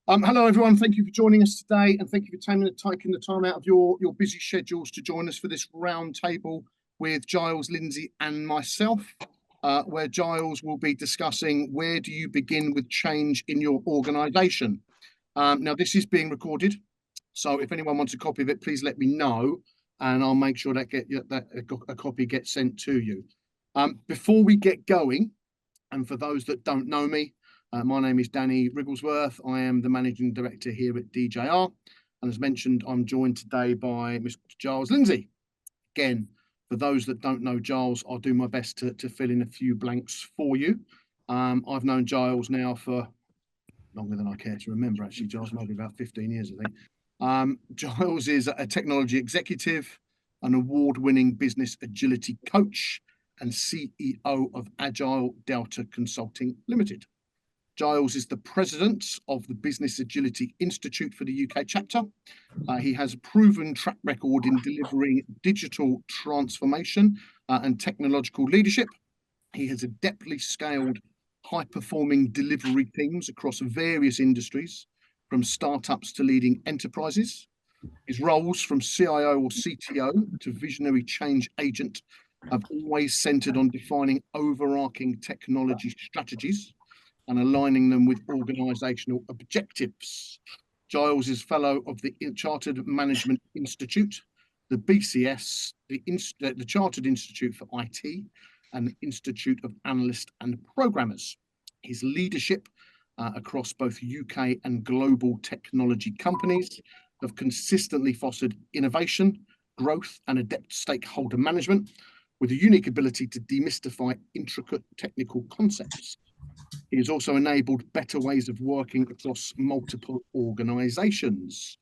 Hello, everyone. Thank you for joining us today, and thank you for taking the time out of your busy schedules to join us for this round table with Giles, Lindsay, and myself, where Giles will be discussing where do you begin with change in your organisation. Now, this is being recorded, so if anyone wants a copy of it, please let me know, and I'll make sure that a copy gets sent to you. Before we get going, and for those that don't know me, my name is Danny Rigglesworth. I am the Managing Director here at DJR. And as mentioned, I'm joined today by Mr. Giles Lindsay. Again, for those that don't know Giles, I'll do my best to fill in a few blanks for you. I've known Giles now for longer than I care to remember, actually. Giles, maybe about 15 years, I think. Giles is a technology executive, an award-winning business agility coach, and CEO of Agile Delta Consulting Limited. Giles is the president of the Business Agility Institute for the UK chapter. He has a proven track record in delivering digital transformation and technological leadership. He has adeptly scaled high-performing delivery teams across various industries, from startups to leading enterprises. His roles from CIO or CTO to visionary change agent have always centered on defining overarching technology strategies and aligning them with organisational objectives. Giles is fellow of the Chartered Management Institute, the BCS, the Chartered Institute for IT, and the Institute of Analysts and Programmers. His leadership across both UK and global technology companies have consistently fostered innovation, growth, and adept stakeholder management, with a unique ability to demystify intricate technical concepts. He has also enabled better ways of working across multiple organisations.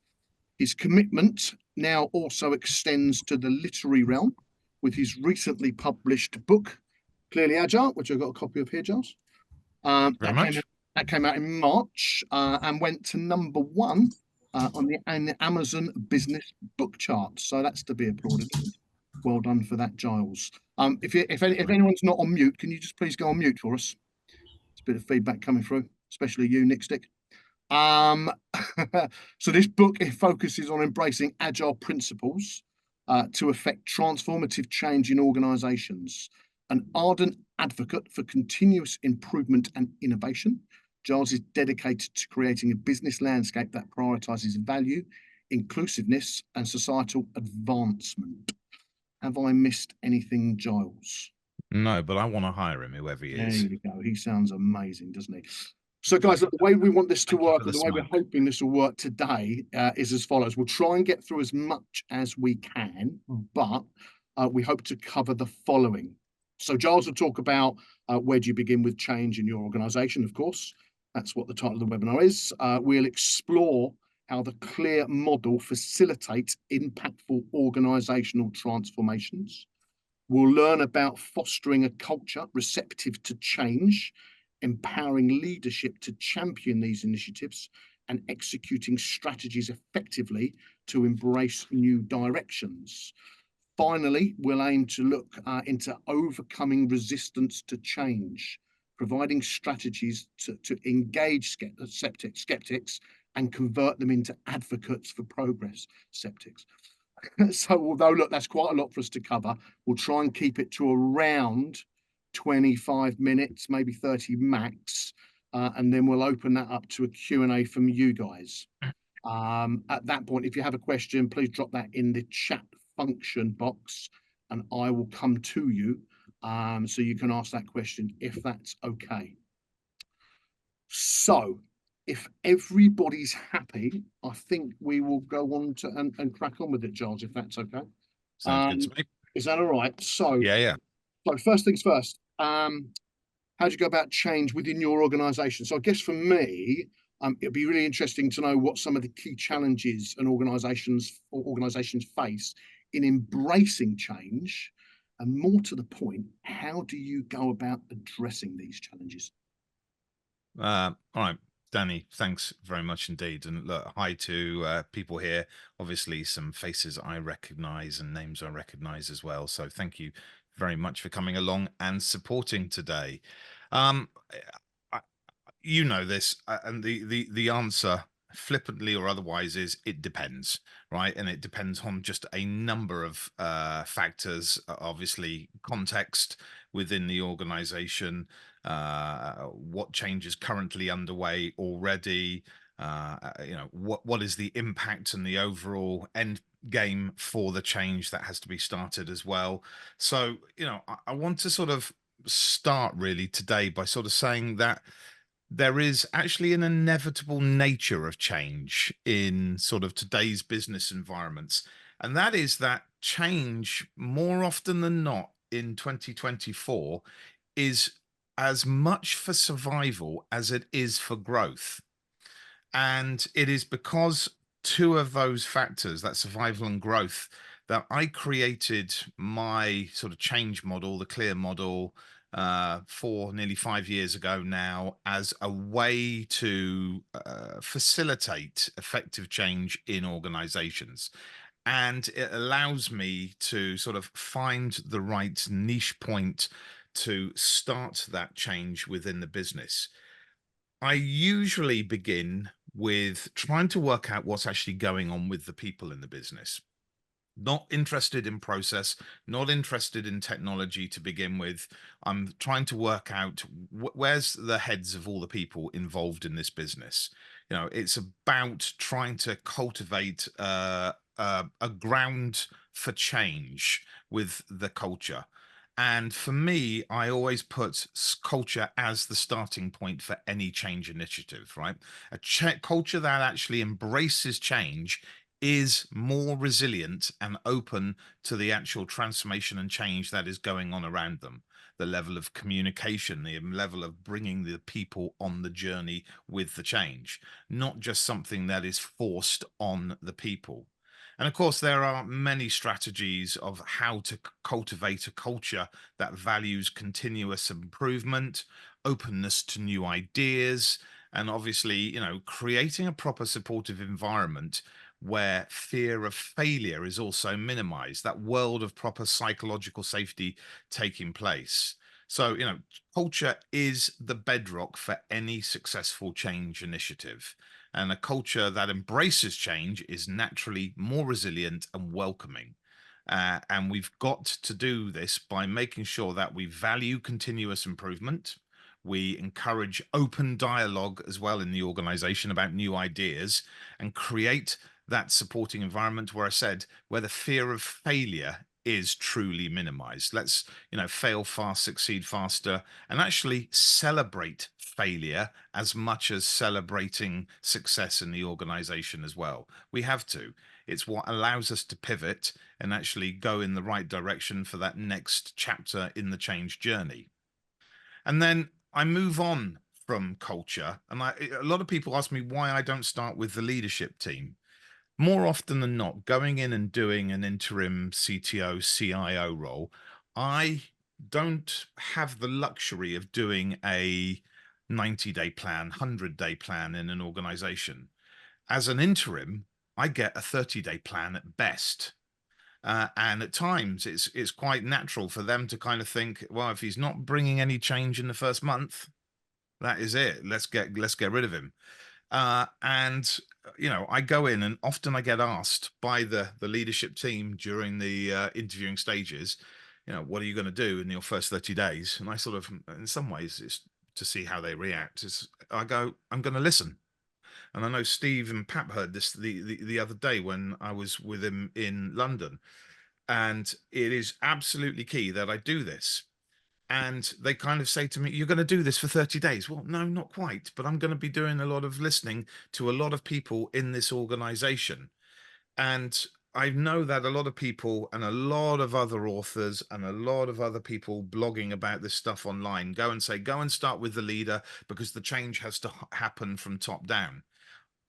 His commitment now also extends to the literary realm with his recently published book, Clearly Agile, which I've got a copy of here, Giles. That came out in March and went to #1 on the Amazon Business Book Chart. So that's to be applauded. Well done for that, Giles. If anyone's not on mute, can you just please go on mute for us? It's a bit of feedback coming through, especially you, Nick Stick. So this book, it focuses on embracing agile principles to effect transformative change in organizations. An ardent advocate for continuous improvement and innovation, Giles is dedicated to creating a business landscape that prioritizes value, inclusiveness, and societal advancement. Have I missed anything, Giles? No, but I want to hire him, whoever he is. There you go. He sounds amazing, doesn't he? So, guys, the way we want this to work and the way we're hoping this will work today is as follows. We'll try and get through as much as we can, but we hope to cover the following. So Giles will talk about where do you begin with change in your organisation, of course. That's what the title of the webinar is. We'll explore how the clear model facilitates impactful organisational transformations. We'll learn about fostering a culture receptive to change, empowering leadership to champion these initiatives, and executing strategies effectively to embrace new directions. Finally, we'll aim to look into overcoming resistance to change, providing strategies to engage skeptics and convert them into advocates for progress, skeptics. So although, look, that's quite a lot for us to cover, we'll try and keep it to around 25 minutes, maybe 30 max, and then we'll open that up to a Q&A from you guys. At that point, if you have a question, please drop that in the chat function box and I will come to you so you can ask that question if that's okay. So if everybody's happy, I think we will go on to and crack on with it, Giles, if that's okay. Sounds good to me. Is that all right? So yeah. So first things first, how do you go about change within your organisation? So I guess for me, it'd be really interesting to know what some of the key challenges and organisations face in embracing change, and more to the point, how do you go about addressing these challenges? All right, Danny, thanks very much indeed. And look, hi to people here. Obviously, some faces I recognise and names I recognise as well. So thank you very much for coming along and supporting today. You know this, and the answer flippantly or otherwise, is it depends, right? And it depends on just a number of factors, obviously context within the organization, what change is currently underway already, what is the impact and the overall end game for the change that has to be started as well. So, I want to sort of start really today by sort of saying that there is actually an inevitable nature of change in sort of today's business environments. And that is that change, more often than not in 2024, is as much for survival as it is for growth. And it is because two of those factors, that survival and growth, that I created my sort of change model, the clear model, for nearly 5 years ago now, as a way to facilitate effective change in organizations. And it allows me to sort of find the right niche point to start that change within the business. I usually begin with trying to work out what's actually going on with the people in the business. Not interested in process, not interested in technology to begin with. I'm trying to work out where's the heads of all the people involved in this business. It's about trying to cultivate a ground for change with the culture. And for me, I always put culture as the starting point for any change initiative, right? Culture that actually embraces change is more resilient and open to the actual transformation and change that is going on around them. The level of communication, the level of bringing the people on the journey with the change, not just something that is forced on the people. And of course, there are many strategies of how to cultivate a culture that values continuous improvement, openness to new ideas, and obviously, creating a proper supportive environment where fear of failure is also minimized, that world of proper psychological safety taking place. So, culture is the bedrock for any successful change initiative. And a culture that embraces change is naturally more resilient and welcoming. And we've got to do this by making sure that we value continuous improvement. We encourage open dialogue as well in the organization about new ideas and create that supporting environment where I said, where the fear of failure is truly minimized. Let's, fail fast, succeed faster, and actually celebrate failure as much as celebrating success in the organization as well. We have to. It's what allows us to pivot and actually go in the right direction for that next chapter in the change journey. And then I move on from culture. And a lot of people ask me why I don't start with the leadership team. More often than not, going in and doing an interim CTO, CIO role, I don't have the luxury of doing a 90-day plan, 100-day plan in an organization. As an interim, I get a 30-day plan at best. And at times, it's quite natural for them to kind of think, well, if he's not bringing any change in the first month, that is it. Let's get rid of him. And I go in and often I get asked by the leadership team during the interviewing stages, what are you going to do in your first 30 days? And I sort of, in some ways, it's to see how they react. I go, I'm going to listen. And I know Steve and Pap heard this the other day when I was with him in London. And it is absolutely key that I do this. And they kind of say to me, you're going to do this for 30 days. Well, no, not quite. But I'm going to be doing a lot of listening to a lot of people in this organization. And I know that a lot of people and a lot of other authors and a lot of other people blogging about this stuff online go and say, go and start with the leader because the change has to happen from top down.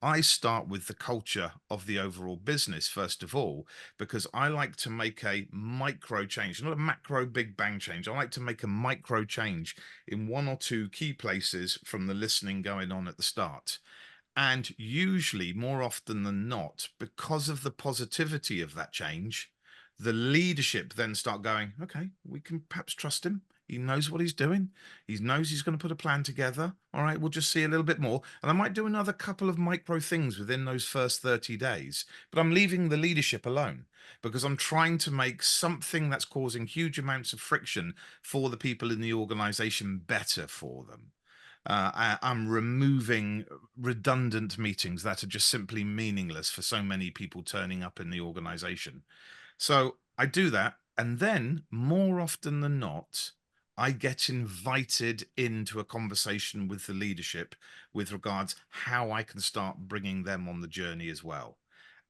I start with the culture of the overall business, first of all, because I like to make a micro change, not a macro big bang change. I like to make a micro change in one or two key places from the listening going on at the start. And usually, more often than not, because of the positivity of that change, the leadership then start going, okay, we can perhaps trust him. He knows what he's doing. He knows he's going to put a plan together. All right, we'll just see a little bit more. And I might do another couple of micro things within those first 30 days, but I'm leaving the leadership alone because I'm trying to make something that's causing huge amounts of friction for the people in the organization better for them. I'm removing redundant meetings that are just simply meaningless for so many people turning up in the organization. So I do that. And then more often than not, I get invited into a conversation with the leadership with regards how I can start bringing them on the journey as well.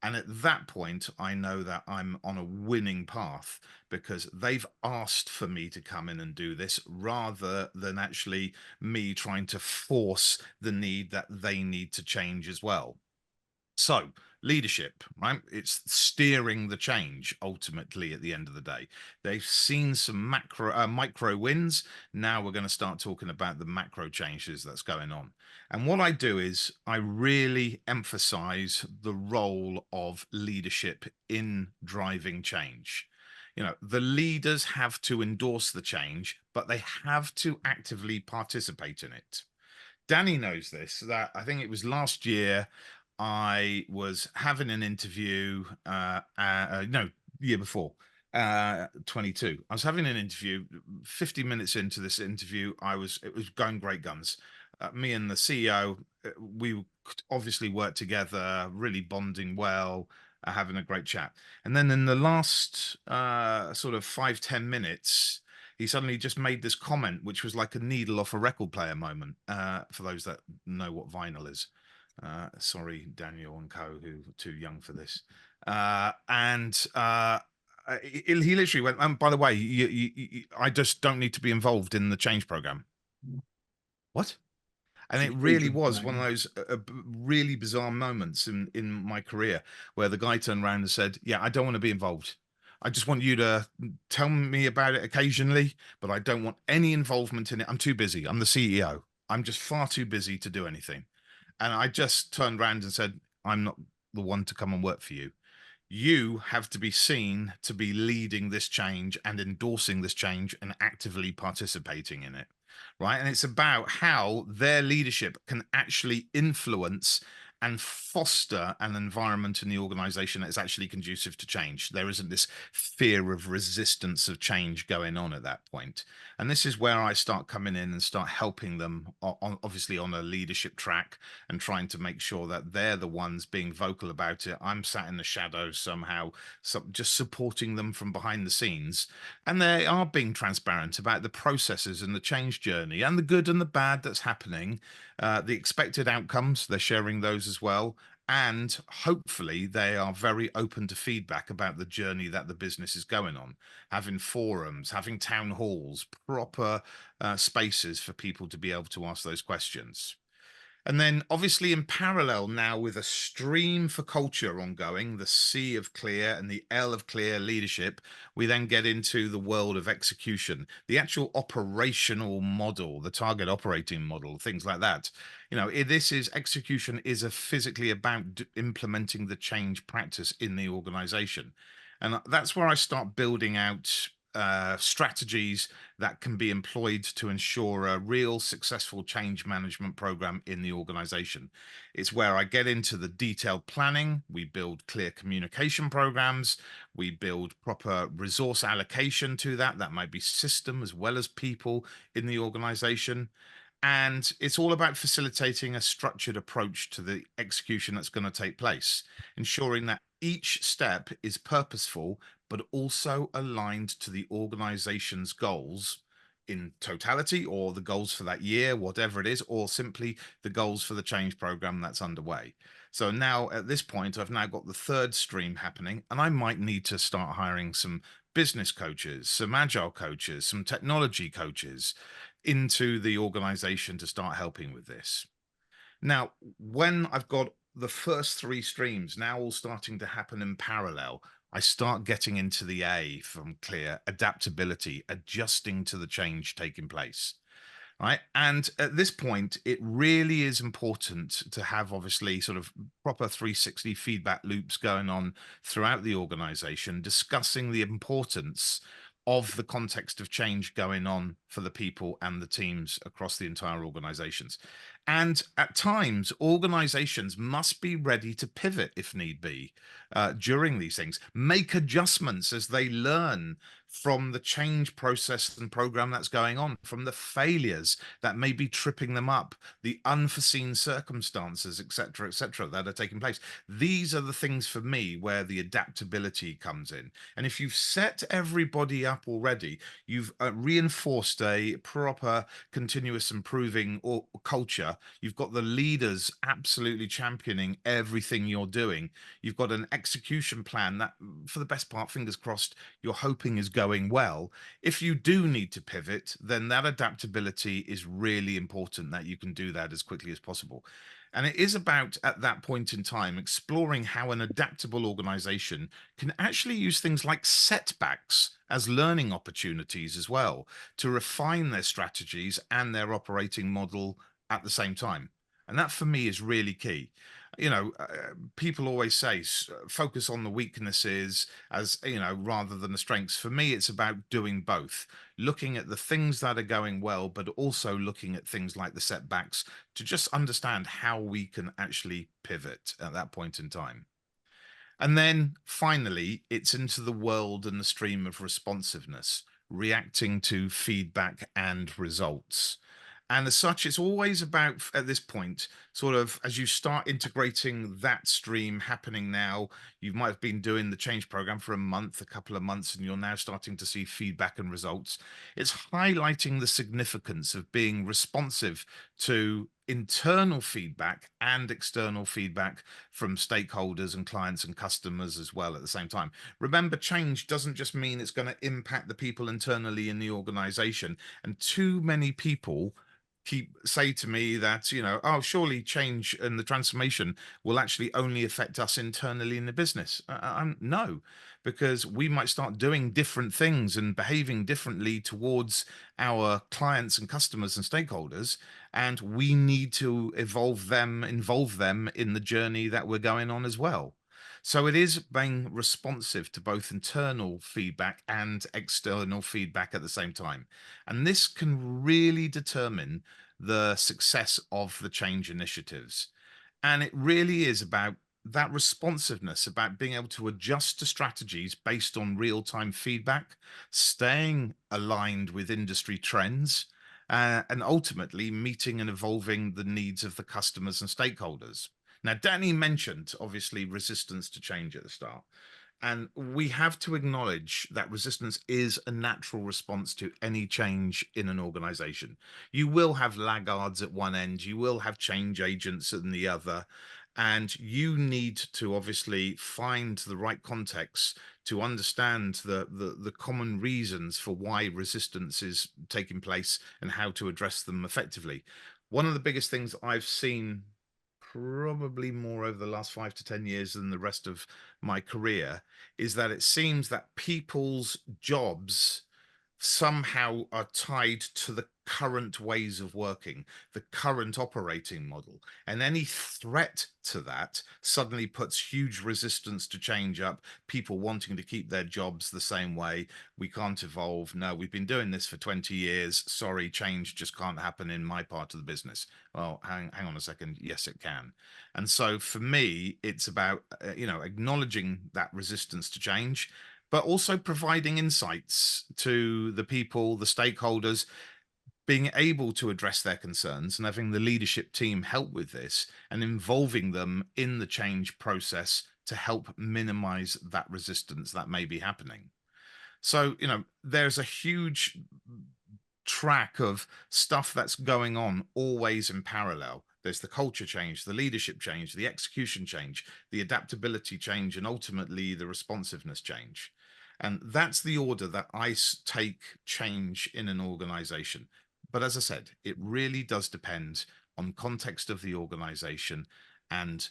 And at that point, I know that I'm on a winning path because they've asked for me to come in and do this rather than actually me trying to force the need that they need to change as well. So, leadership, right? It's steering the change ultimately at the end of the day. They've seen some micro wins. Now we're going to start talking about the macro changes that's going on. And what I do is I really emphasize the role of leadership in driving change. The leaders have to endorse the change, but they have to actively participate in it. Danny knows this, that I think it was last year I was having an interview, no, year before, 22. I was having an interview. 50 minutes into this interview, it was going great guns. Me and the CEO, we obviously worked together, really bonding well, having a great chat. And then in the last sort of 5-10 minutes, he suddenly just made this comment, which was like a needle off a record player moment, for those that know what vinyl is. Sorry, Daniel and co, who are too young for this. He literally went, by the way, I just don't need to be involved in the change program. What? And it really was one of those really bizarre moments in my career where the guy turned around and said, yeah, I don't want to be involved. I just want you to tell me about it occasionally, but I don't want any involvement in it. I'm too busy. I'm the CEO. I'm just far too busy to do anything. And I just turned around and said, I'm not the one to come and work for you. You have to be seen to be leading this change and endorsing this change and actively participating in it. Right. And it's about how their leadership can actually influence and foster an environment in the organization that is actually conducive to change. There isn't this fear of resistance of change going on at that point. And this is where I start coming in and start helping them obviously on a leadership track and trying to make sure that they're the ones being vocal about it. I'm sat in the shadows somehow, just supporting them from behind the scenes. And they are being transparent about the processes and the change journey and the good and the bad that's happening, the expected outcomes. They're sharing those as well. And hopefully they are very open to feedback about the journey that the business is going on, having forums, having town halls, proper spaces for people to be able to ask those questions. And then obviously in parallel now with a stream for culture ongoing, the C of clear and the L of clear leadership, we then get into the world of execution, the actual operational model, the target operating model, things like that. This is execution is physically about implementing the change practice in the organization. And that's where I start building out strategies that can be employed to ensure a real successful change management program in the organization. It's where I get into the detailed planning. We build clear communication programs. We build proper resource allocation to that. That might be system as well as people in the organization. And it's all about facilitating a structured approach to the execution that's going to take place, ensuring that each step is purposeful, but also aligned to the organization's goals in totality, or the goals for that year, whatever it is, or simply the goals for the change program that's underway. So now at this point, I've now got the third stream happening, and I might need to start hiring some business coaches, some agile coaches, some technology coaches into the organization to start helping with this. Now, when I've got the first three streams now all starting to happen in parallel, I start getting into the A from clear adaptability, adjusting to the change taking place. Right. And at this point, it really is important to have obviously sort of proper 360 feedback loops going on throughout the organization, discussing the importance of the context of change going on for the people and the teams across the entire organizations. And at times, organizations must be ready to pivot if need be during these things, make adjustments as they learn from the change process and program that's going on, from the failures that may be tripping them up, the unforeseen circumstances, etc., that are taking place. These are the things for me where the adaptability comes in. And if you've set everybody up already, you've reinforced a proper continuous improving or culture. You've got the leaders absolutely championing everything you're doing. You've got an execution plan that, for the best part, fingers crossed, you're hoping is going well. If you do need to pivot, then that adaptability is really important, that you can do that as quickly as possible. And it is about, at that point in time, exploring how an adaptable organization can actually use things like setbacks as learning opportunities as well, to refine their strategies and their operating model at the same time. And that for me is really key. People always say focus on the weaknesses, as rather than the strengths. For me, it's about doing both, looking at the things that are going well, but also looking at things like the setbacks to just understand how we can actually pivot at that point in time. And then finally, it's into the world and the stream of responsiveness, reacting to feedback and results. And as such, it's always about, at this point, sort of as you start integrating that stream happening now, you might have been doing the change program for a month, a couple of months, and you're now starting to see feedback and results. It's highlighting the significance of being responsive to internal feedback and external feedback from stakeholders and clients and customers as well at the same time. Remember, change doesn't just mean it's going to impact the people internally in the organization. And too many people say to me that, oh, surely change and the transformation will actually only affect us internally in the business. No, because we might start doing different things and behaving differently towards our clients and customers and stakeholders, and we need to involve them in the journey that we're going on as well. So it is being responsive to both internal feedback and external feedback at the same time. And this can really determine the success of the change initiatives. And it really is about that responsiveness, about being able to adjust to strategies based on real-time feedback, staying aligned with industry trends, and ultimately meeting and evolving the needs of the customers and stakeholders. Now, Danny mentioned, obviously, resistance to change at the start. And we have to acknowledge that resistance is a natural response to any change in an organization. You will have laggards at one end, you will have change agents in the other, and you need to obviously find the right context to understand the common reasons for why resistance is taking place and how to address them effectively. One of the biggest things I've seen, probably more over the last 5 to 10 years than the rest of my career, is that it seems that people's jobs somehow are tied to the current ways of working, the current operating model. And any threat to that suddenly puts huge resistance to change up, people wanting to keep their jobs the same way. We can't evolve. No, we've been doing this for 20 years. Sorry, change just can't happen in my part of the business. Well, hang on a second. Yes, it can. And so for me, it's about, acknowledging that resistance to change, but also providing insights to the people, the stakeholders, being able to address their concerns and having the leadership team help with this and involving them in the change process to help minimize that resistance that may be happening. So, there's a huge track of stuff that's going on always in parallel. There's the culture change, the leadership change, the execution change, the adaptability change, and ultimately the responsiveness change. And that's the order that I take change in an organization. But as I said, it really does depend on context of the organization and,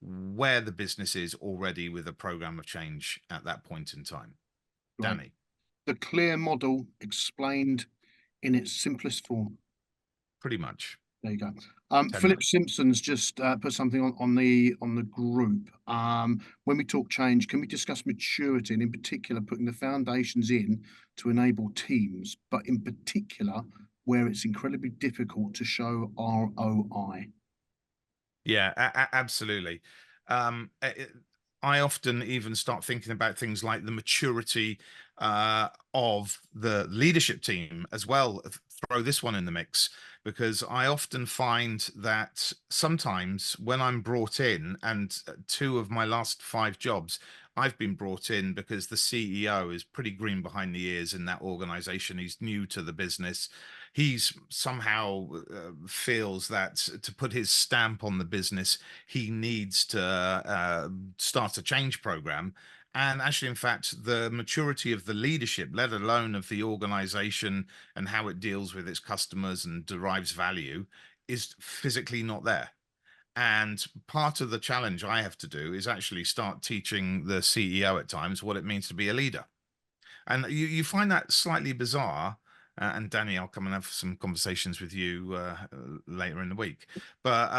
where the business is already with a program of change at that point in time. Right. Danny. The clear model explained in its simplest form. Pretty much. There you go. 10 Philip minutes. Simpson's just put something on the group. When we talk change, can we discuss maturity and in particular putting the foundations in to enable teams, but in particular where it's incredibly difficult to show ROI? Yeah, absolutely. I often even start thinking about things like the maturity of the leadership team as well. Throw this one in the mix, because I often find that sometimes when I'm brought in, and two of my last 5 jobs, I've been brought in because the CEO is pretty green behind the ears in that organization. He's new to the business. He's somehow feels that to put his stamp on the business, he needs to start a change program. And actually, in fact, the maturity of the leadership, let alone of the organization and how it deals with its customers and derives value, is physically not there. And part of the challenge I have to do is actually start teaching the CEO at times what it means to be a leader. And you find that slightly bizarre. And Danny, I'll come and have some conversations with you later in the week. But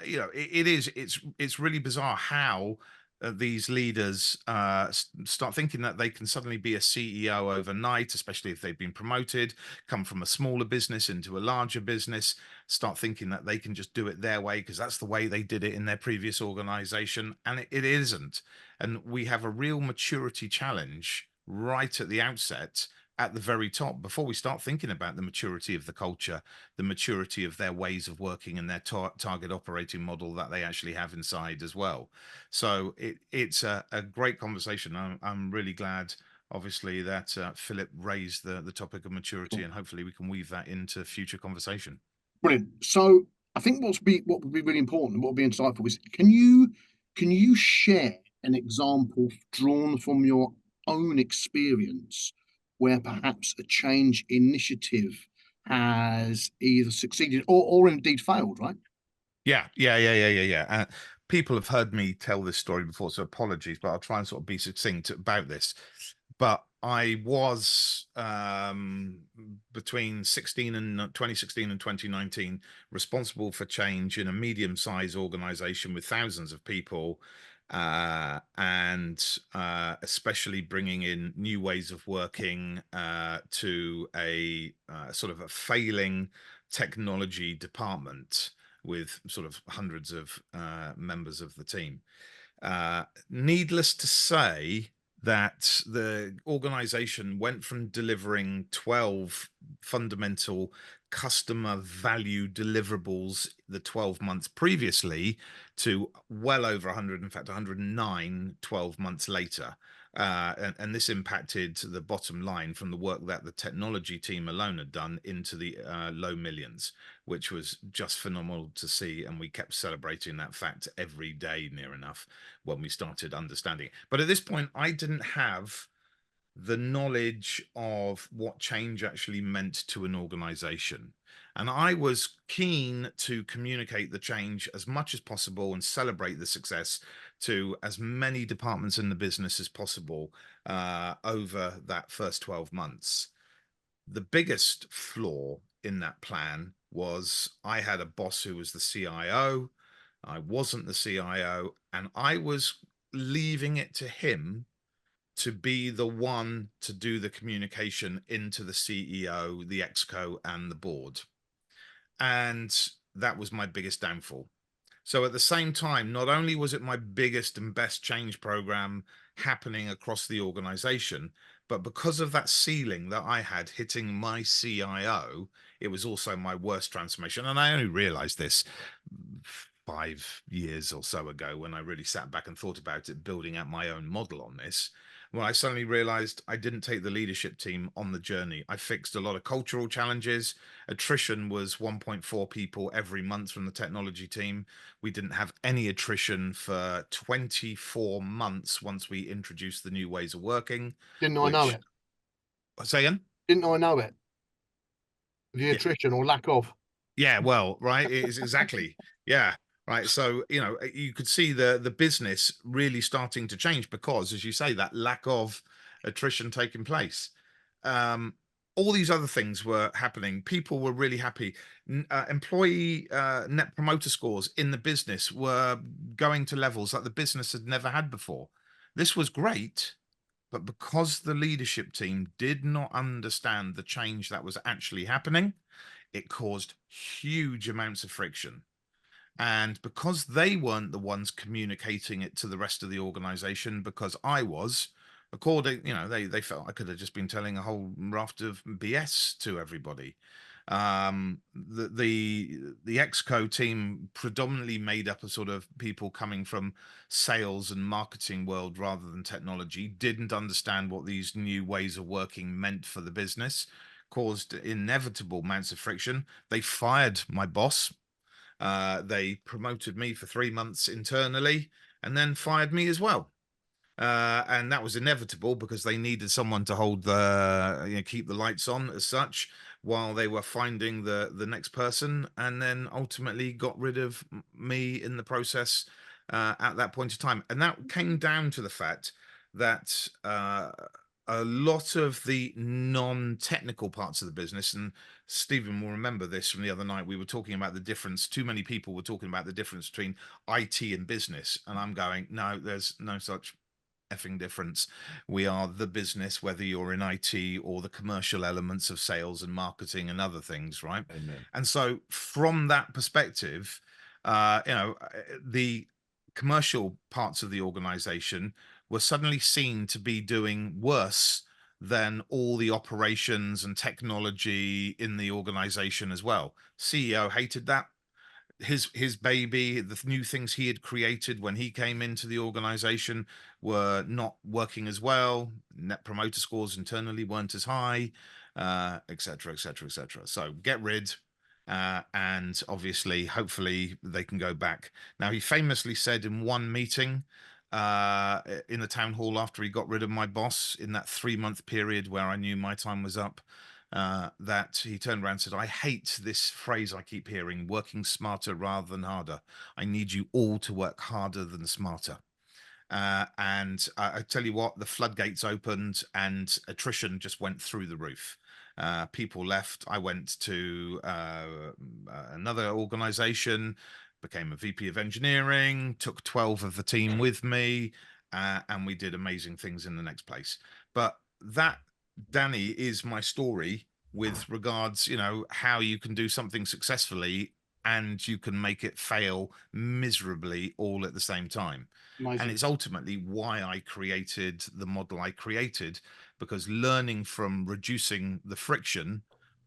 it's really bizarre how these leaders start thinking that they can suddenly be a CEO overnight, especially if they've been promoted, come from a smaller business into a larger business, start thinking that they can just do it their way because that's the way they did it in their previous organization, and it isn't. And we have a real maturity challenge right at the outset, at the very top, before we start thinking about the maturity of the culture, the maturity of their ways of working and their target operating model that they actually have inside as well. So it's a great conversation. I'm really glad, obviously, that Philip raised the topic of maturity, and hopefully we can weave that into future conversation. Brilliant. So I think what would be really important and what would be insightful is can you share an example drawn from your own experience where perhaps a change initiative has either succeeded or indeed failed, right? Yeah. People have heard me tell this story before, so apologies, but I'll try and sort of be succinct about this. But I was between 2016 and 2019 responsible for change in a medium-sized organization with thousands of people, and especially bringing in new ways of working to a sort of a failing technology department with sort of hundreds of members of the team. Needless to say, that the organization went from delivering 12 fundamental customer value deliverables the 12 months previously to well over 100, in fact 109 12 months later. And this impacted the bottom line from the work that the technology team alone had done into the low millions, which was just phenomenal to see. And we kept celebrating that fact every day, near enough, when we started understanding it. But at this point, I didn't have the knowledge of what change actually meant to an organization. And I was keen to communicate the change as much as possible and celebrate the success to as many departments in the business as possible over that first 12 months. The biggest flaw in that plan was I had a boss who was the CIO. I wasn't the CIO, and I was leaving it to him to be the one to do the communication into the CEO, the exco, and the board. And that was my biggest downfall. So at the same time, not only was it my biggest and best change program happening across the organization, but because of that ceiling that I had hitting my CIO, it was also my worst transformation. And I only realized this 5 years or so ago when I really sat back and thought about it, building out my own model on this. Well, I suddenly realized I didn't take the leadership team on the journey. I fixed a lot of cultural challenges. Attrition was 1.4 people every month from the technology team. We didn't have any attrition for 24 months once we introduced the new ways of working. Didn't I know it? Say again? Didn't I know it? The Yeah. attrition or lack of. Yeah, well, right. It is exactly. Yeah. Right. So, you could see the business really starting to change because, as you say, that lack of attrition taking place. all these other things were happening. People were really happy. Employee net promoter scores in the business were going to levels that the business had never had before. This was great, but because the leadership team did not understand the change that was actually happening, it caused huge amounts of friction. And because they weren't the ones communicating it to the rest of the organization, because I was, according, they felt I could have just been telling a whole raft of BS to everybody. The exco team predominantly made up of sort of people coming from sales and marketing world rather than technology, didn't understand what these new ways of working meant for the business, caused inevitable amounts of friction. They fired my boss. They promoted me for 3 months internally and then fired me as well. And that was inevitable because they needed someone to hold keep the lights on as such while they were finding the next person, and then ultimately got rid of me in the process at that point of time. And that came down to the fact that a lot of the non-technical parts of the business, and Stephen will remember this from the other night, we were talking about the difference. Too many people were talking about the difference between IT and business, and I'm going, no, there's no such effing difference. We are the business, whether you're in IT or the commercial elements of sales and marketing and other things, right? Amen. And so from that perspective, the commercial parts of the organization were suddenly seen to be doing worse than all the operations and technology in the organization as well. CEO hated that. His baby, the new things he had created when he came into the organization were not working as well. Net promoter scores internally weren't as high, etc., etc., etc. So get rid, and obviously, hopefully, they can go back. Now, he famously said in one meeting in the town hall after he got rid of my boss in that 3-month period where I knew my time was up, that he turned around and said, I hate this phrase I keep hearing, working smarter rather than harder. I need you all to work harder than smarter. And I tell you what, the floodgates opened and attrition just went through the roof. People left. I went to another organization, became a VP of engineering, took 12 of the team with me, and we did amazing things in the next place. But that, Danny, is my story with regards, how you can do something successfully and you can make it fail miserably all at the same time. Amazing. And it's ultimately why I created the model I created, because learning from reducing the friction,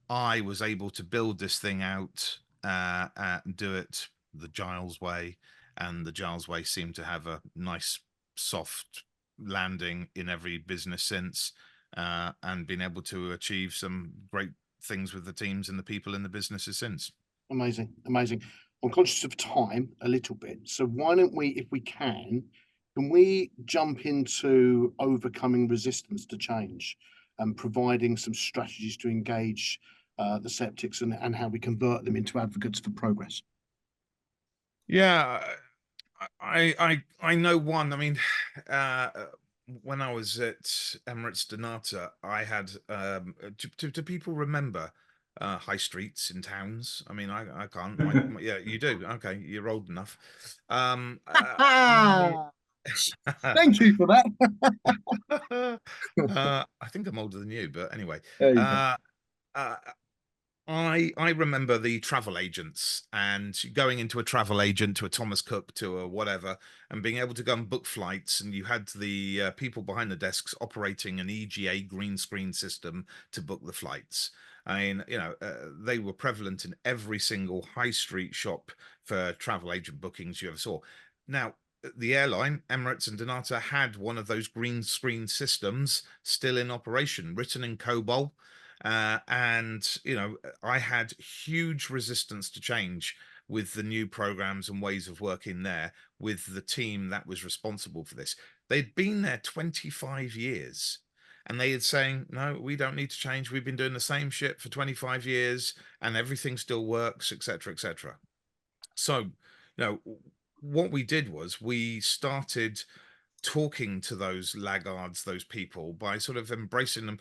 I was able to build this thing out and do it the Giles way. And the Giles way seemed to have a nice, soft landing in every business since, and been able to achieve some great things with the teams and the people in the businesses since. Amazing, amazing. I'm conscious of time a little bit, so why don't we, if we can we jump into overcoming resistance to change and providing some strategies to engage the skeptics and how we convert them into advocates for progress? Yeah, I know one. I mean, when I was at Emirates Donata, I had do people remember high streets in towns? I mean, I can't. Yeah, you do. Okay, you're old enough. Thank you for that. I think I'm older than you, but anyway. There you go. Uh, I remember the travel agents and going into a travel agent, to a Thomas Cook, to a whatever, and being able to go and book flights. And you had the people behind the desks operating an EGA green screen system to book the flights. I mean, they were prevalent in every single high street shop for travel agent bookings you ever saw. Now, the airline, Emirates and Donata, had one of those green screen systems still in operation, written in COBOL. And I had huge resistance to change with the new programs and ways of working there with the team that was responsible for this. They'd been there 25 years and they had saying, no, we don't need to change. We've been doing the same shit for 25 years and everything still works, etc., etc. So, what we did was we started talking to those laggards, those people, by sort of embracing them.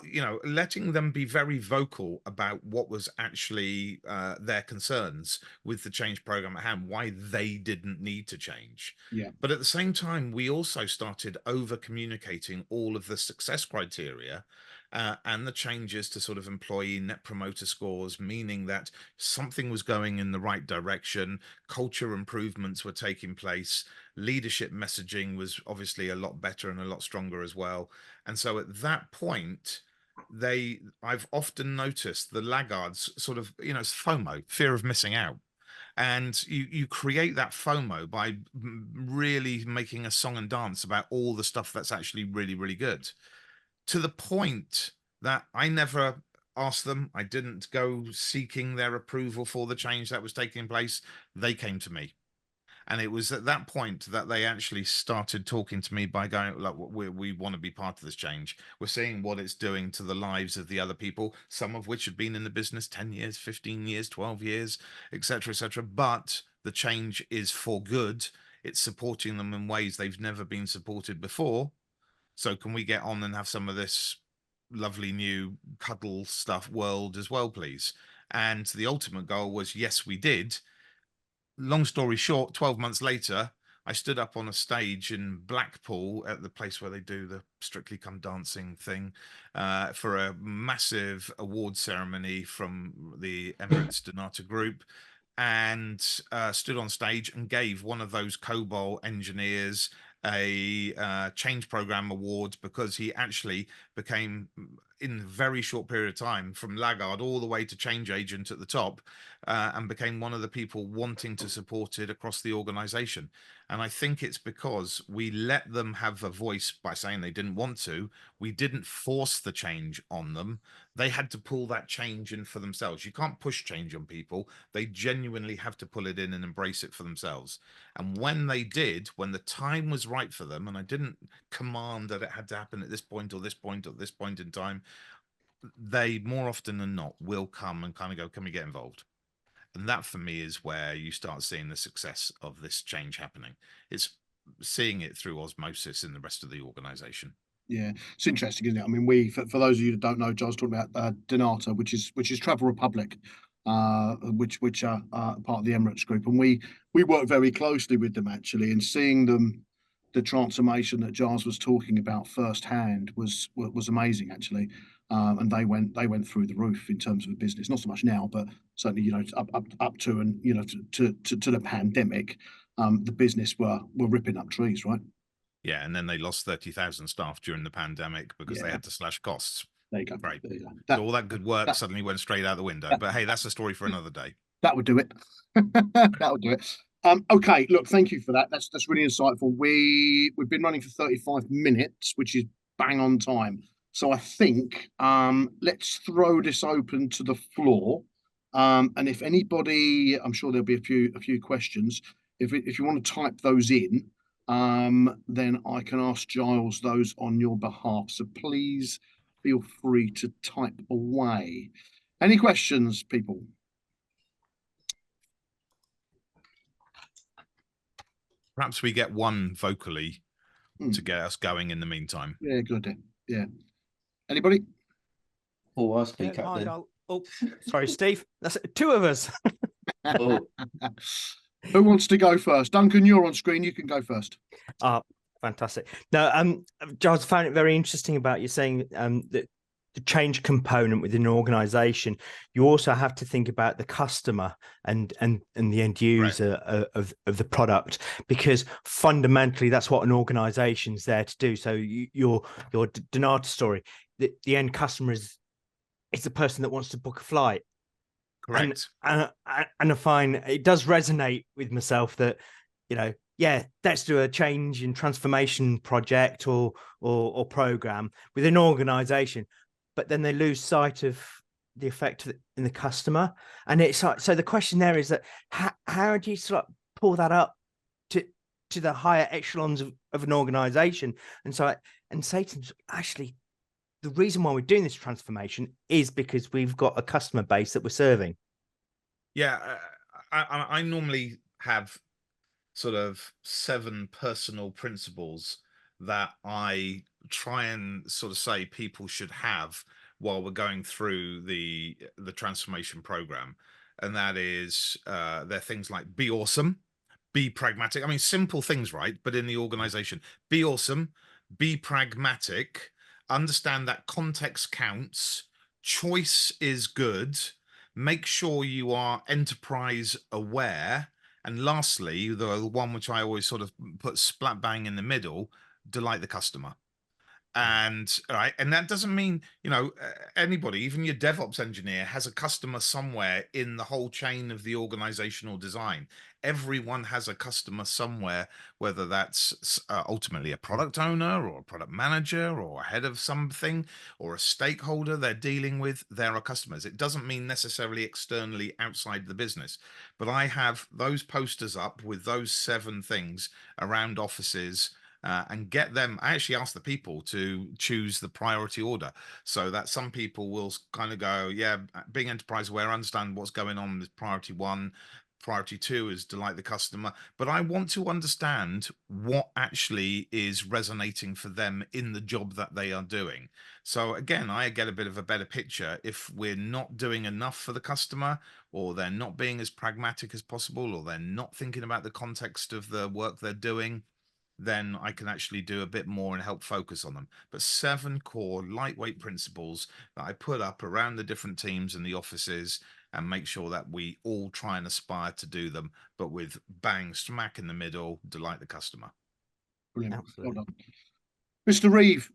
you know, letting them be very vocal about what was actually their concerns with the change program at hand, why they didn't need to change. Yeah. But at the same time, we also started over communicating all of the success criteria and the changes to sort of employee net promoter scores, meaning that something was going in the right direction, culture improvements were taking place, leadership messaging was obviously a lot better and a lot stronger as well. And so at that point, I've often noticed the laggards sort of, you know, it's FOMO, fear of missing out. And you create that FOMO by really making a song and dance about all the stuff that's actually really, really good, to the point that I never asked them. I didn't go seeking their approval for the change that was taking place. They came to me. And it was at that point that they actually started talking to me by going, like, we want to be part of this change. We're seeing what it's doing to the lives of the other people, some of which had been in the business 10 years, 15 years, 12 years, etc., etc. But the change is for good. It's supporting them in ways they've never been supported before. So can we get on and have some of this lovely new cuddle stuff world as well, please? And the ultimate goal was, yes, we did. Long story short, 12 months later, I stood up on a stage in Blackpool at the place where they do the Strictly Come Dancing thing for a massive award ceremony from the Emirates Donata Group, and stood on stage and gave one of those COBOL engineers a change program award, because he actually became, in a very short period of time, from laggard all the way to change agent at the top, and became one of the people wanting to support it across the organization. And I think it's because we let them have a voice by saying they didn't want to. We didn't force the change on them. They had to pull that change in for themselves. You can't push change on people. They genuinely have to pull it in and embrace it for themselves. And when they did, when the time was right for them, and I didn't command that it had to happen at this point or this point or this point in time, they more often than not will come and kind of go, can we get involved? And that for me is where you start seeing the success of this change happening. It's seeing it through osmosis in the rest of the organization. Yeah, it's interesting, isn't it? I mean, we for those of you that don't know, Giles talking about Donata, which is Travel Republic, which are part of the Emirates Group, and we work very closely with them actually, and seeing them, the transformation that Giles was talking about firsthand was amazing actually, and they went through the roof in terms of the business. Not so much now, but certainly, you know, up to, and you know, to the pandemic, the business were ripping up trees, right? Yeah, and then they lost 30,000 staff during the pandemic because they Yeah. had to slash costs. There you go. Right. There you go. So all that good work suddenly went straight out the window. But hey, that's a story for another day. that would do it. That would do it. Okay, look, thank you for that. That's really insightful. We've been running for 35 minutes, which is bang on time. So I think let's throw this open to the floor. And if anybody, I'm sure there'll be a few questions. If you want to type those in, then I can ask Giles those on your behalf. So please feel free to type away. Any questions, people? Perhaps we get one vocally to get us going in the meantime. Yeah, good idea. Yeah. Anybody? Oh, I'll speak Yeah, up then. oh, sorry, Steve. That's two of us. Oh, Who wants to go first? Duncan, you're on screen. You can go first. Fantastic. No, Giles, I found it very interesting about you saying that the change component within an organization, you also have to think about the customer and the end user of the product, because fundamentally that's what an organization's there to do. So your Donata story, the end customer is the person that wants to book a flight. Correct. And I find it does resonate with myself that, you know, yeah, let's do a change and transformation project or program with an organization, but then they lose sight of the effect in the customer. And it's like, so the question there is that how do you sort of pull that up to the higher echelons of an organization? And so and say to them, actually, the reason why we're doing this transformation is because we've got a customer base that we're serving. Yeah, I normally have sort of 7 personal principles that I try and sort of say people should have while we're going through the transformation program, and that is they're things like be awesome, be pragmatic. I mean, simple things, right? But in the organization, be awesome, be pragmatic, understand that context counts, choice is good, make sure you are enterprise aware, and lastly, the one which I always sort of put splat bang in the middle, delight the customer. And right, and that doesn't mean, you know, anybody, even your DevOps engineer, has a customer somewhere in the whole chain of the organizational design. Everyone has a customer somewhere, whether that's ultimately a product owner or a product manager or a head of something or a stakeholder they're dealing with. There are customers. It doesn't mean necessarily externally outside the business, but I have those posters up with those 7 things around offices. And get them. I actually ask the people to choose the priority order, so that some people will kind of go, yeah, being enterprise aware, understand what's going on with priority 1. Priority 2 is delight the customer, but I want to understand what actually is resonating for them in the job that they are doing. So again, I get a bit of a better picture if we're not doing enough for the customer, or they're not being as pragmatic as possible, or they're not thinking about the context of the work they're doing. Then I can actually do a bit more and help focus on them. But 7 core lightweight principles that I put up around the different teams and the offices, and make sure that we all try and aspire to do them, but with bang smack in the middle, delight the customer. Brilliant. Absolutely. Well done. Mr. Reeve.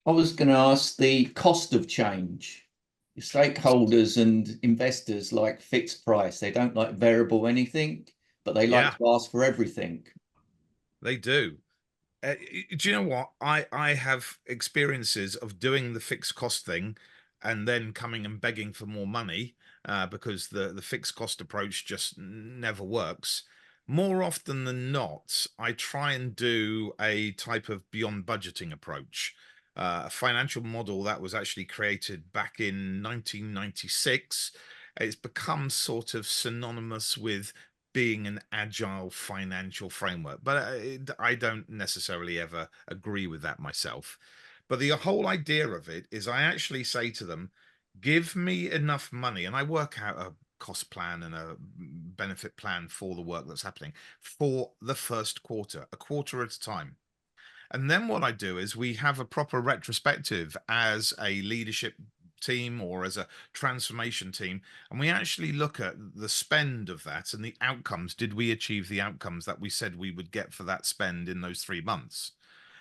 I was going to ask the cost of change. Your stakeholders and investors like fixed price. They don't like variable anything, but they like to ask for everything. They do. Do you know what? I have experiences of doing the fixed cost thing and then coming and begging for more money because the fixed cost approach just never works. More often than not, I try and do a type of beyond budgeting approach. A financial model that was actually created back in 1996. It's become sort of synonymous with being an agile financial framework, but I don't necessarily ever agree with that myself. But the whole idea of it is I actually say to them, give me enough money, and I work out a cost plan and a benefit plan for the work that's happening for the first quarter, a quarter at a time. And then what I do is we have a proper retrospective as a leadership team or as a transformation team, and we actually look at the spend of that and the outcomes. Did we achieve the outcomes that we said we would get for that spend in those 3 months?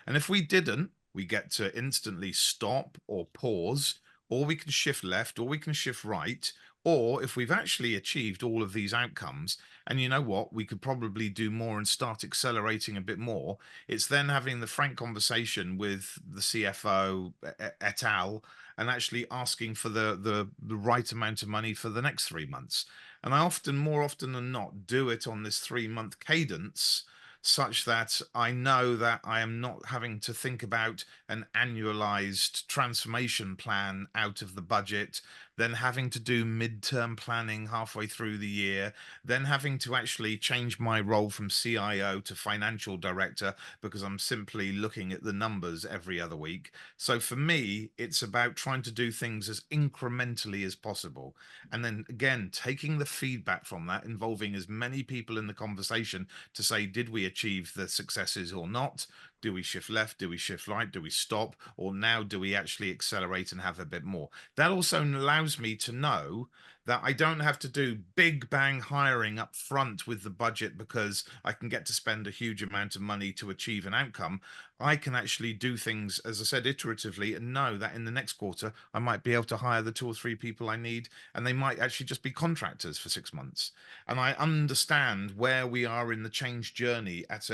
And if we didn't, we get to instantly stop or pause, or we can shift left, or we can shift right. Or if we've actually achieved all of these outcomes, and you know what, we could probably do more and start accelerating a bit more, it's then having the frank conversation with the CFO et al. And actually asking for the right amount of money for the next 3 months. And I often, more often than not, do it on this 3-month cadence, such that I know that I am not having to think about an annualized transformation plan out of the budget, then having to do midterm planning halfway through the year, then having to actually change my role from CIO to financial director because I'm simply looking at the numbers every other week. So for me, it's about trying to do things as incrementally as possible. And then again, taking the feedback from that, involving as many people in the conversation to say, did we achieve the successes or not? Do we shift left? Do we shift right? Do we stop? Or now do we actually accelerate and have a bit more? That also allows me to know that I don't have to do big bang hiring up front with the budget because I can get to spend a huge amount of money to achieve an outcome. I can actually do things, as I said, iteratively, and know that in the next quarter, I might be able to hire the 2 or 3 people I need, and they might actually just be contractors for 6 months. And I understand where we are in the change journey at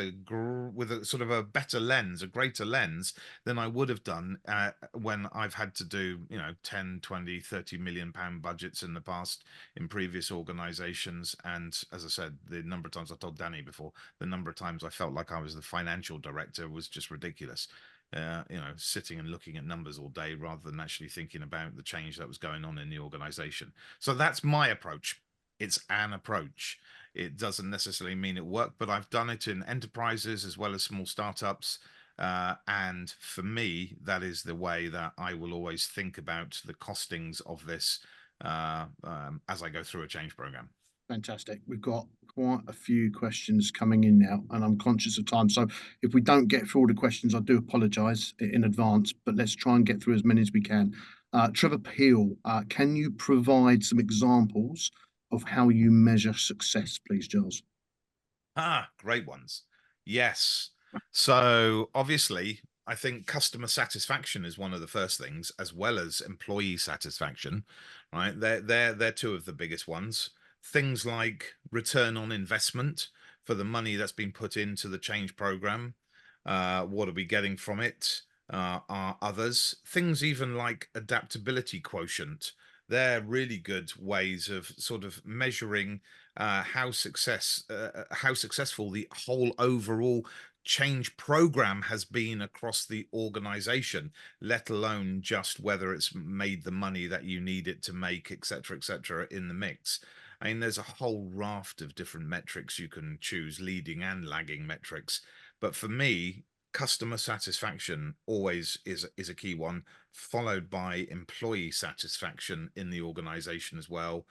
with a sort of a better lens, a greater lens than I would have done when I've had to do, 10, 20, 30 million pound budgets in the past in previous organizations. And as I said, the number of times I told Danny before, the number of times I felt like I was the financial director was just ridiculous. Sitting and looking at numbers all day rather than actually thinking about the change that was going on in the organization. So that's my approach. It's an approach. It doesn't necessarily mean it worked, but I've done it in enterprises as well as small startups. And for me, that is the way that I will always think about the costings of this as I go through a change program. Fantastic. We've got quite a few questions coming in now, and I'm conscious of time. So if we don't get through all the questions, I do apologise in advance, but let's try and get through as many as we can. Trevor Peel, can you provide some examples of how you measure success, please, Giles? Great ones. Yes. So obviously, I think customer satisfaction is one of the first things, as well as employee satisfaction, right? They're two of the biggest ones. Things like return on investment for the money that's been put into the change program. What are we getting from it? Are others things even like adaptability quotient? They're really good ways of sort of measuring how successful the whole overall change program has been across the organization, let alone just whether it's made the money that you need it to make, etc., in the mix. I mean, there's a whole raft of different metrics you can choose, leading and lagging metrics. But for me, customer satisfaction always is a key one, followed by employee satisfaction in the organization as well.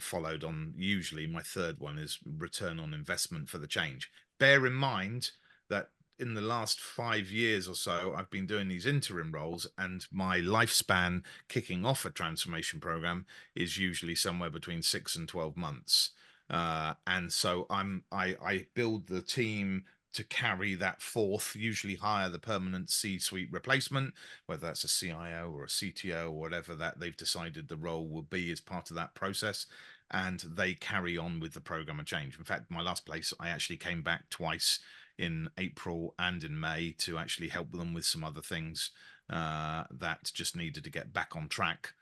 Followed on, usually my third one is return on investment for the change. Bear in mind that in the last 5 years or so, I've been doing these interim roles, and my lifespan kicking off a transformation program is usually somewhere between 6 and 12 months. And so I build the team to carry that forth, usually hire the permanent C-suite replacement, whether that's a CIO or a CTO or whatever that they've decided the role will be as part of that process, and they carry on with the program of change. In fact, my last place, I actually came back twice, in April and in May, to actually help them with some other things that just needed to get back on track.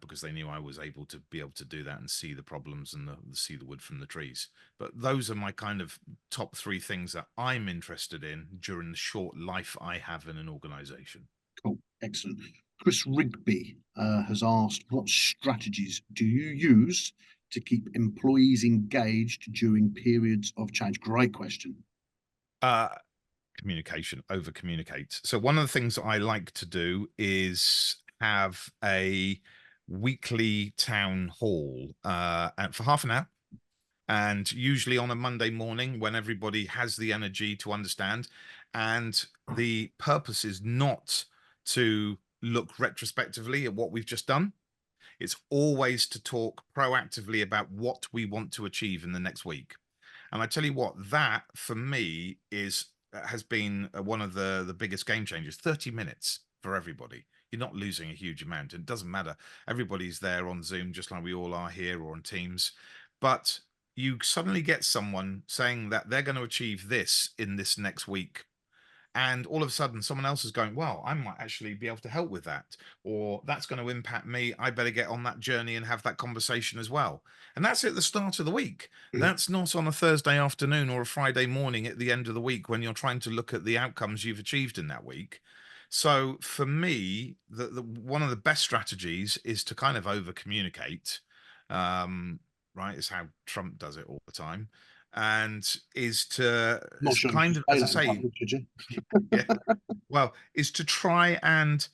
Because they knew I was able to do that and see the problems and see the wood from the trees. But those are my kind of top 3 things that I'm interested in during the short life I have in an organization. Cool, excellent. Chris Rigby has asked, what strategies do you use to keep employees engaged during periods of change? Great question. Communication, over communicate. So one of the things that I like to do is have a weekly town hall and for half an hour, and usually on a Monday morning when everybody has the energy to understand. And the purpose is not to look retrospectively at what we've just done. It's always to talk proactively about what we want to achieve in the next week. And I tell you what, that for me has been one of the biggest game changers. 30 minutes for everybody. You're not losing a huge amount. It doesn't matter. Everybody's there on Zoom, just like we all are here, or on Teams. But you suddenly get someone saying that they're going to achieve this in this next week. And all of a sudden, someone else is going, well, I might actually be able to help with that. Or that's going to impact me. I better get on that journey and have that conversation as well. And that's at the start of the week. That's not on a Thursday afternoon or a Friday morning at the end of the week when you're trying to look at the outcomes you've achieved in that week. So for me, one of the best strategies is to kind of over communicate. Right? It's how Trump does it all the time. And is to kind of, as I say, yeah, well, is to try and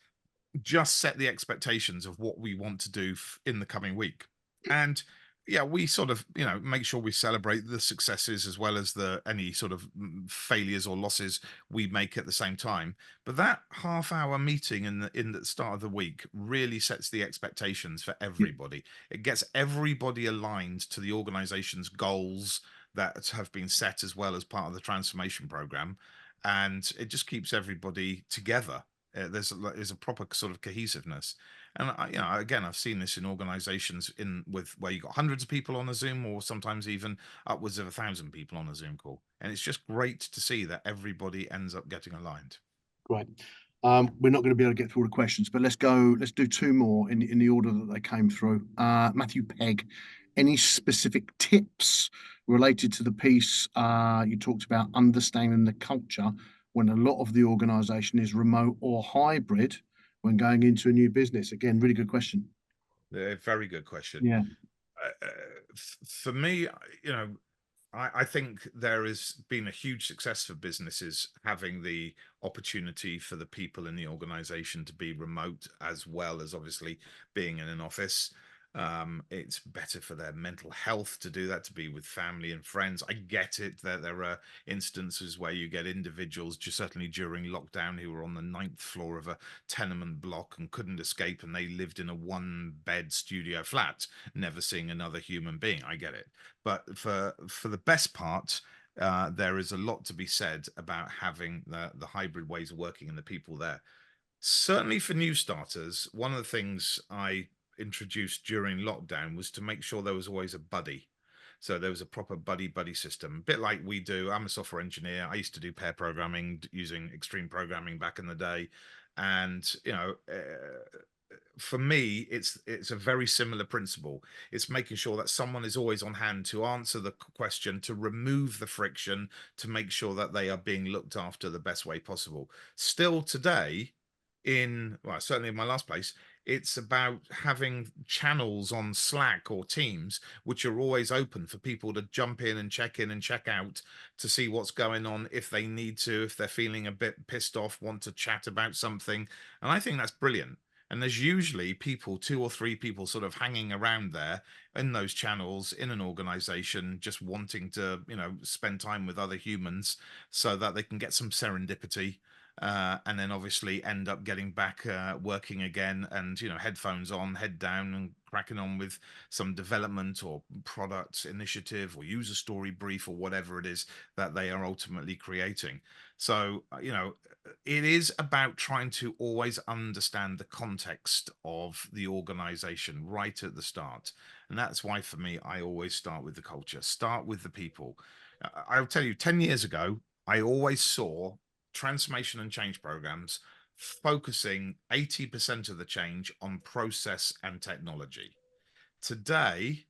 just set the expectations of what we want to do in the coming week. And yeah, we sort of, make sure we celebrate the successes as well as any sort of failures or losses we make at the same time. But that half-hour meeting in the start of the week really sets the expectations for everybody. It gets everybody aligned to the organization's goals that have been set as well as part of the transformation program, and it just keeps everybody together. There's a proper sort of cohesiveness. And again, I've seen this in organizations where you got hundreds of people on a Zoom, or sometimes even upwards of 1,000 people on a Zoom call. And it's just great to see that everybody ends up getting aligned. Great. We're not going to be able to get through all the questions, but let's do 2 more in the order that they came through. Matthew Pegg, any specific tips related to the piece you talked about understanding the culture when a lot of the organization is remote or hybrid when going into a new business? Again, really good question. Very good question. Yeah. For me, I think there has been a huge success for businesses having the opportunity for the people in the organization to be remote, as well as obviously being in an office. It's better for their mental health to do that, to be with family and friends. I get it that there are instances where you get individuals, just certainly during lockdown, who were on the 9th floor of a tenement block and couldn't escape, and they lived in a 1-bed studio flat, never seeing another human being. I get it. But for the best part, there is a lot to be said about having the hybrid ways of working and the people there. Certainly for new starters, one of the things I introduced during lockdown was to make sure there was always a buddy. So there was a proper buddy system, a bit like we do. I'm a software engineer. I used to do pair programming using extreme programming back in the day. And, for me, it's a very similar principle. It's making sure that someone is always on hand to answer the question, to remove the friction, to make sure that they are being looked after the best way possible. Still today, certainly in my last place, it's about having channels on Slack or Teams which are always open for people to jump in and check out to see what's going on, if they need to, if they're feeling a bit pissed off, want to chat about something. And I think that's brilliant. And there's usually people, 2 or 3 people sort of hanging around there in those channels in an organization, just wanting to, spend time with other humans so that they can get some serendipity. And then obviously end up getting back working again, and headphones on, head down, and cracking on with some development or product initiative or user story brief or whatever it is that they are ultimately creating. So it is about trying to always understand the context of the organization right at the start. And that's why for me, I always start with the culture, start with the people. I'll tell you, 10 years ago, I always saw transformation and change programs focusing 80% of the change on process and technology. Today,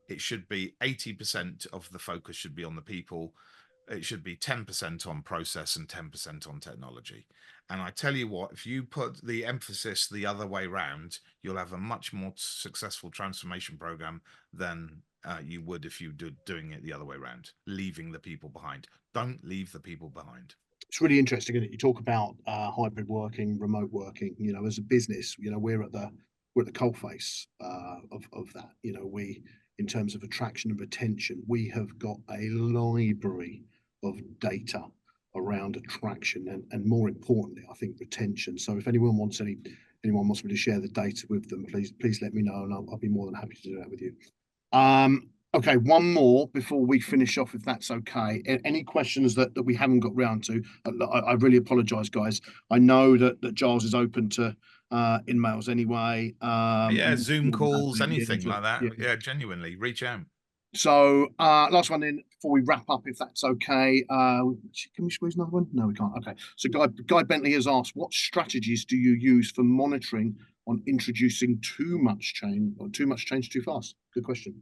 it should be 80% of the focus should be on the people. It should be 10% on process and 10% on technology. And I tell you what, if you put the emphasis the other way around, you'll have a much more successful transformation program than you would if you were doing it the other way around, leaving the people behind. Don't leave the people behind. It's really interesting, isn't it? You talk about hybrid working, remote working. As a business, we're at the coalface of that. We, in terms of attraction and retention, we have got a library of data around attraction and more importantly, I think, retention. So if anyone wants me to share the data with them, please let me know, and I'll be more than happy to do that with you. Okay, one more before we finish off, if that's okay. Any questions that we haven't got round to? I really apologise, guys. I know that Giles is open to in-mails anyway. Zoom calls, anything like that. Yeah, genuinely, reach out. So last one then, before we wrap up, if that's okay. Can we squeeze another one? No, we can't. Okay. So Guy Bentley has asked, what strategies do you use for monitoring on introducing too much change too fast? Good question.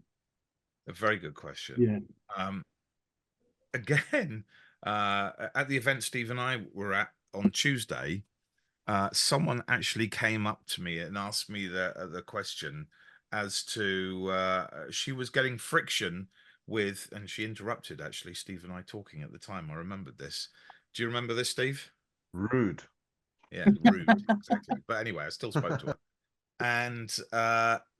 A very good question. Yeah. Again, at the event Steve and I were at on Tuesday, someone actually came up to me and asked me the question as to she was getting friction with, and she interrupted actually Steve and I talking at the time. I remembered this. Do you remember this, Steve? Rude. Yeah, rude, exactly. But anyway, I still spoke to her. And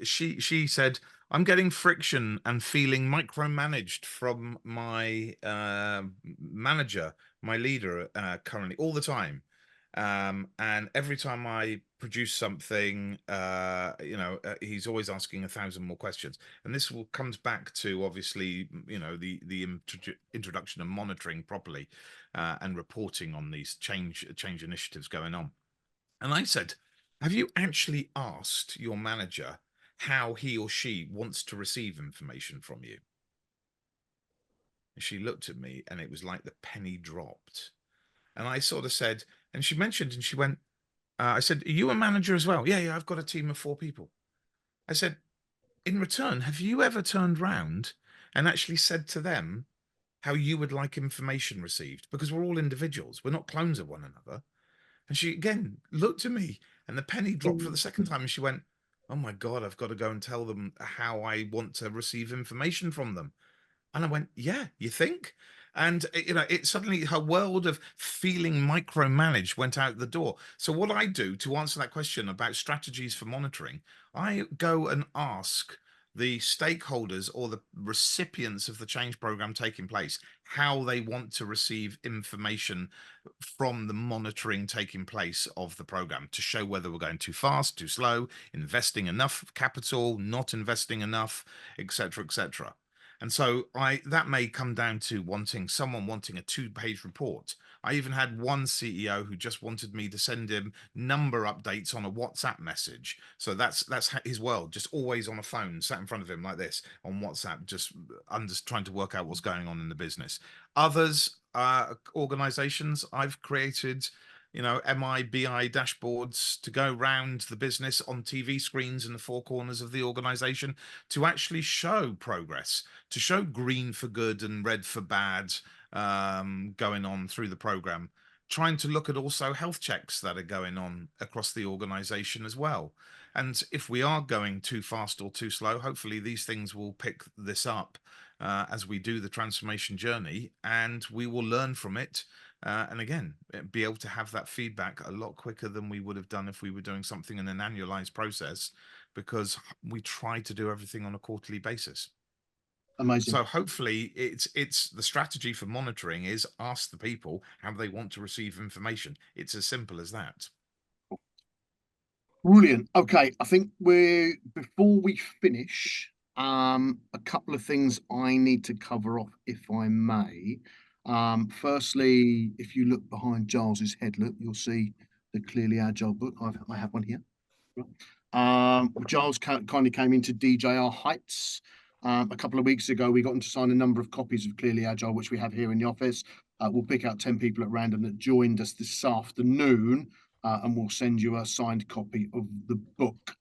she said, I'm getting friction and feeling micromanaged from my manager, my leader currently, all the time. And every time I produce something, he's always asking 1,000 more questions. And this comes back to obviously, the introduction and monitoring properly and reporting on these change initiatives going on. And I said, have you actually asked your manager how he or she wants to receive information from you? And she looked at me and it was like the penny dropped. And I sort of said, and she mentioned, and she went, I said, are you a manager as well? Yeah, I've got a team of 4 people. I said, in return, have you ever turned round and actually said to them how you would like information received? Because we're all individuals. We're not clones of one another. And she again looked at me and the penny dropped for the second time. And she went, oh my God, I've got to go and tell them how I want to receive information from them. And I went, yeah, you think? And it suddenly, her world of feeling micromanaged went out the door. So what I do to answer that question about strategies for monitoring, I go and ask the stakeholders or the recipients of the change program taking place how they want to receive information from the monitoring taking place of the program, to show whether we're going too fast, too slow, investing enough capital, not investing enough, etc., etc. And so that may come down to someone wanting a 2-page report. I even had one CEO who just wanted me to send him number updates on a WhatsApp message. So that's his world, just always on a phone, sat in front of him like this on WhatsApp, just trying to work out what's going on in the business. Others, organizations, I've created MI/BI dashboards to go round the business on TV screens in the 4 corners of the organization to actually show progress, to show green for good and red for bad going on through the program, trying to look at also health checks that are going on across the organization as well. And if we are going too fast or too slow, hopefully these things will pick this up as we do the transformation journey, and we will learn from it. And again, be able to have that feedback a lot quicker than we would have done if we were doing something in an annualized process, because we try to do everything on a quarterly basis. Amazing. So hopefully it's the strategy for monitoring is ask the people how they want to receive information. It's as simple as that. Brilliant. Okay, I think before we finish, a couple of things I need to cover off, if I may. Firstly, if you look behind Giles's head, you'll see the Clearly Agile book. I have one here. Giles kindly came into DJR Heights a couple of weeks ago. We got him to sign a number of copies of Clearly Agile, which we have here in the office. We'll pick out 10 people at random that joined us this afternoon, and we'll send you a signed copy of the book.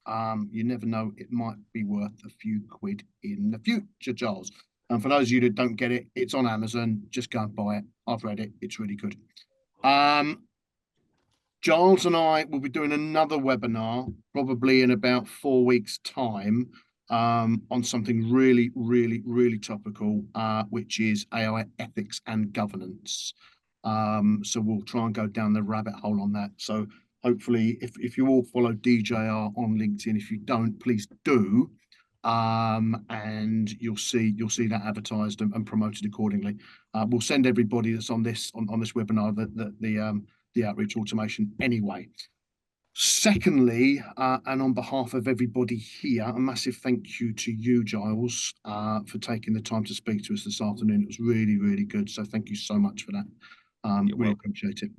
You never know, it might be worth a few quid in the future, Giles. And for those of you that don't get it, it's on Amazon. Just go and buy it. I've read it. It's really good. Giles and I will be doing another webinar probably in about 4 weeks' time on something really, really, really topical, which is AI ethics and governance. So we'll try and go down the rabbit hole on that. So hopefully, if you all follow DJR on LinkedIn, if you don't, please do. And you'll see that advertised and promoted accordingly. We'll send everybody that's on this webinar the outreach automation anyway. Secondly, and on behalf of everybody here, a massive thank you to you, Giles, for taking the time to speak to us this afternoon. It was really, really good. So thank you so much for that. Really appreciate it.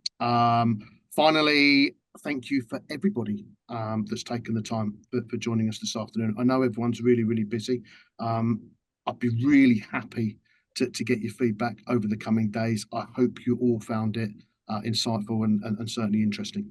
Finally, thank you for everybody that's taken the time for joining us this afternoon. I know everyone's really, really busy. I'd be really happy to get your feedback over the coming days. I hope you all found it insightful and certainly interesting.